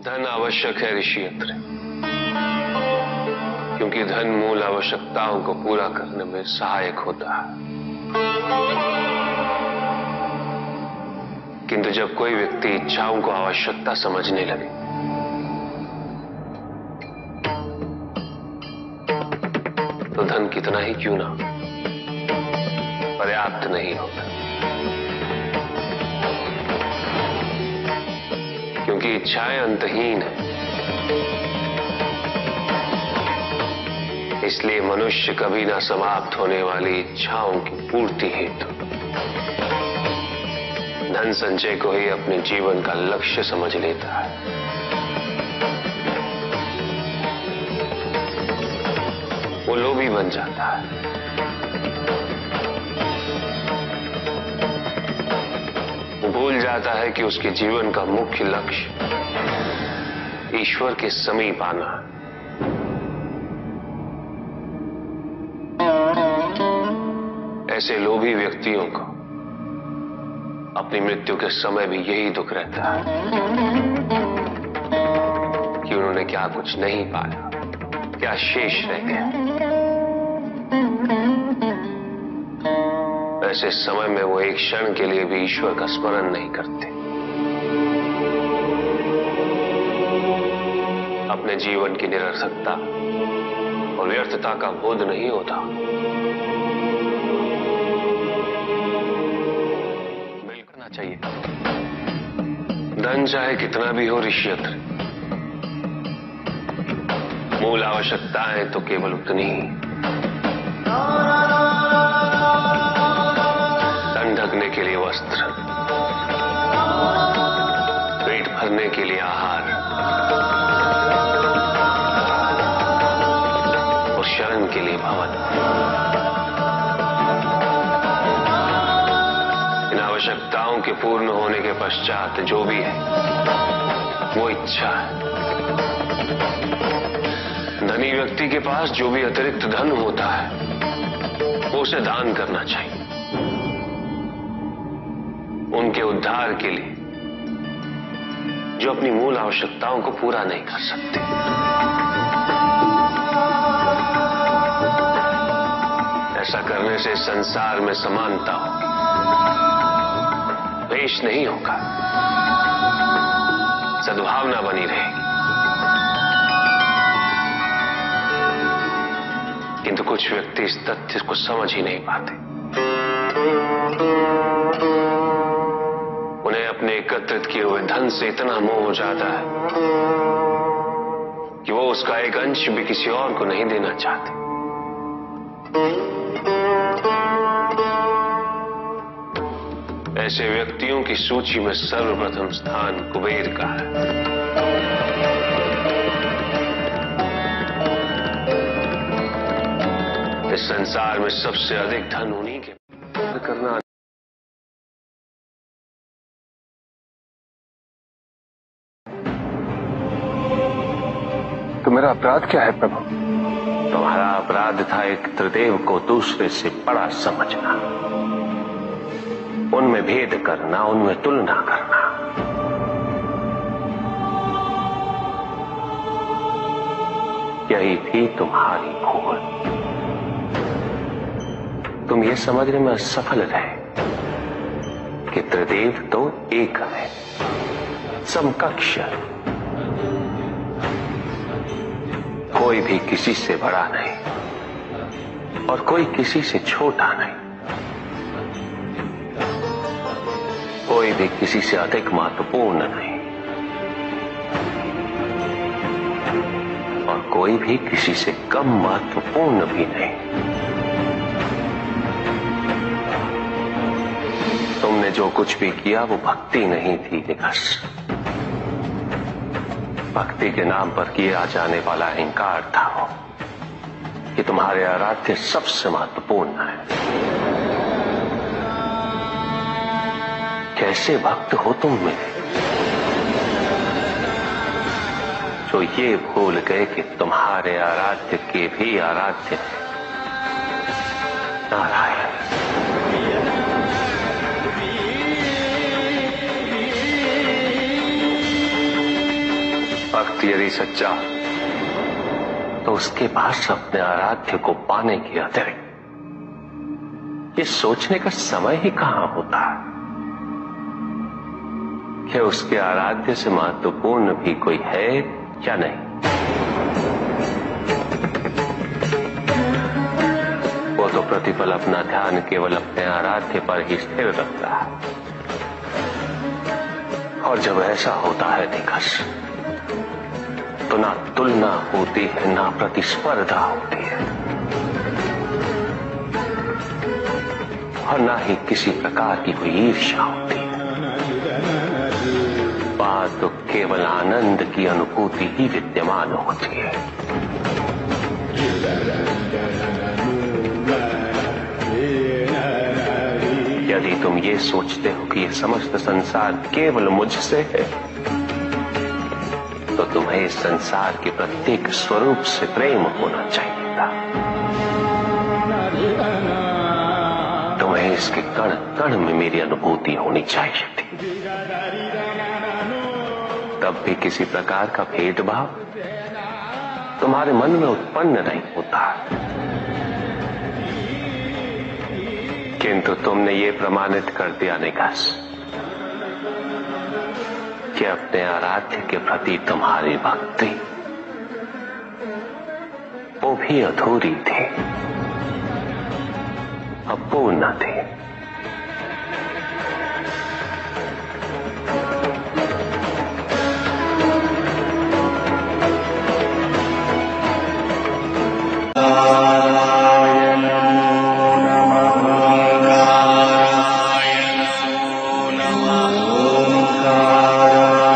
धन आवश्यक है ऋषि अत्रे, क्योंकि धन मूल आवश्यकताओं को पूरा करने में सहायक होता है। किंतु जब कोई व्यक्ति इच्छाओं को आवश्यकता समझने लगे तो धन कितना ही क्यों ना पर्याप्त नहीं होता, क्योंकि इच्छाएं अंतहीन है। इसलिए मनुष्य कभी ना समाप्त होने वाली इच्छाओं की पूर्ति हेतु धन संचय को ही अपने जीवन का लक्ष्य समझ लेता है। वो लोभी बन जाता है। वो भूल जाता है कि उसके जीवन का मुख्य लक्ष्य ईश्वर के समीप आना है। ऐसे लोभी व्यक्तियों को अपनी मृत्यु के समय भी यही दुख रहता है कि उन्होंने क्या कुछ नहीं पाया, क्या शेष रह गया। ऐसे समय में वो एक क्षण के लिए भी ईश्वर का स्मरण नहीं करते, अपने जीवन की निरर्थकता और व्यर्थता का बोध नहीं होता। करना चाहिए। धन चाहे कितना भी हो ऋषि अत्रे, मूल आवश्यकताएं तो केवल उतनी ही। तन ढकने के लिए वस्त्र, पेट भरने के लिए आहार और शरण के लिए भवन। इन आवश्यकताओं के पूर्ण होने के पश्चात जो भी है वो इच्छा है। धनी व्यक्ति के पास जो भी अतिरिक्त धन होता है वो उसे दान करना चाहिए, उनके उद्धार के लिए जो अपनी मूल आवश्यकताओं को पूरा नहीं कर सकते। ऐसा करने से संसार में समानता होगी, द्वेष नहीं होगा, सद्भावना बनी रहेगी। किंतु कुछ व्यक्ति इस तथ्य को समझ ही नहीं पाते। उन्हें अपने एकत्रित किए हुए धन से इतना मोह हो जाता है कि वो उसका एक अंश भी किसी और को नहीं देना चाहते। ऐसे व्यक्तियों की सूची में सर्वप्रथम स्थान कुबेर का है। इस संसार में सबसे अधिक धन उन्हीं के करना। तो मेरा अपराध क्या है प्रभु? तुम्हारा अपराध था एक त्रिदेव को दूसरे से बड़ा समझना, उनमें भेद करना, उनमें तुलना करना। यही थी तुम्हारी भूल। तुम ये समझने में असफल रहे कि त्रिदेव तो एक है, समकक्ष है, कोई भी किसी से बड़ा नहीं और कोई किसी से छोटा नहीं, कोई भी किसी से अधिक महत्वपूर्ण नहीं और कोई भी किसी से कम महत्वपूर्ण भी नहीं। तुमने जो कुछ भी किया वो भक्ति नहीं थी निकस। भक्ति के नाम पर किया जाने वाला अहंकार था वो कि तुम्हारे आराध्य सबसे महत्वपूर्ण है। कैसे भक्त हो तुम मेरे, जो ये भूल गए कि तुम्हारे आराध्य के भी आराध्य नारायण। भक्त यदि सच्चा हो तो उसके पास अपने आराध्य को पाने के अतिरिक्त ये सोचने का समय ही कहां होता है कि उसके आराध्य से महत्वपूर्ण भी कोई है या नहीं। वो तो प्रतिपल अपना ध्यान केवल अपने आराध्य पर ही स्थिर रखता है, और जब ऐसा होता है दिग्गज, तो ना तुलना होती है, ना प्रतिस्पर्धा होती है, और ना ही किसी प्रकार की कोई ईर्ष्या होती है। बात तो केवल आनंद की अनुभूति ही विद्यमान होती है। यदि तुम ये सोचते हो कि ये समस्त संसार केवल मुझसे है, तो तुम्हें इस संसार के प्रत्येक स्वरूप से प्रेम होना चाहिए था। तुम्हें इसके कण कण में मेरी अनुभूति होनी चाहिए थी। तब भी किसी प्रकार का भेदभाव तुम्हारे मन में उत्पन्न नहीं होता, किंतु तुमने ये प्रमाणित कर दिया निकास कि अपने आराध्य के प्रति तुम्हारी भक्ति वो भी अधूरी थी, अपूर्ण थी।